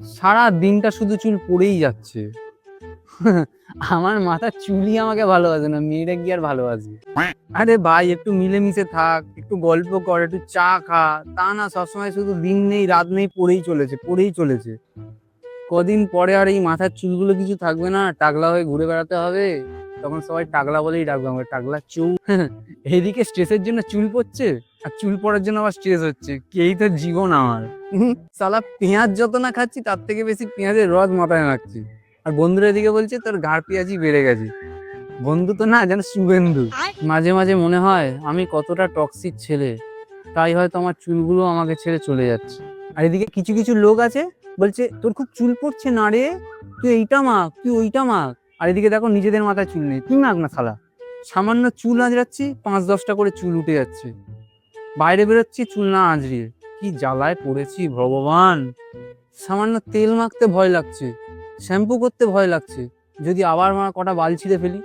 সারা দিনটা শুধু চুল পড়েই যাচ্ছে। আমার মাথার চুলই আমাকে ভালোবাসে না, মেয়েরা কি আর ভালোবাসে? আরে ভাই একটু মিলেমিশে থাক, একটু গল্প কর, একটু চা খা। তা না, সবসময় শুধু দিন নেই রাত নেই পড়েই চলেছে, পড়েই চলেছে। কদিন পরে আর এই মাথার চুলগুলো কিছু থাকবে না, টাকলা হয়ে ঘুরে বেড়াতে হবে। তখন সবাই টাকলা বলেই ডাকবে আমাকে, টাকলা চুল। এইদিকে স্ট্রেসের জন্য চুল পড়ছে, আর চুল পড়ার জন্য আবার স্ট্রেস হচ্ছে। এই তো জীবন আমার। সালা পেঁয়াজ যত না খাচ্ছি তার থেকে বেশি পেঁয়াজের রস মাথায় মাখছি। আর বন্ধুরা এদিকে বলছে তোর ঘাড় পেঁয়াজি বেড়ে গেছে। বন্ধু তো না, যেন শুভেন্দু। মাঝে মাঝে মনে হয় আমি কতটা টক্সিক ছেলে, তাই হয়তো আমার চুলগুলো আমাকে ছেড়ে চলে যাচ্ছে। আর এদিকে কিছু কিছু লোক আছে, বলছে তোর খুব চুল পড়ছে না রে, তুই এইটা মাখ, তুই ওইটা মাখ। আর এদিকে দেখো নিজেদের মাথায় চুল নেই, তুই মাখ না শালা। সামান্য চুল আঁচড়াচ্ছি, 5-10টা করে চুল উঠে যাচ্ছে। বাইরে বেরোচ্ছি চুল না আঁচড়িয়ে, কি জ্বালায় পড়েছি ভগবান। সামান্য তেল মাখতে ভয় লাগছে, শ্যাম্পু করতে ভয় লাগছে, যদি আবার কটা বাল ছিঁড়ে ফেলি।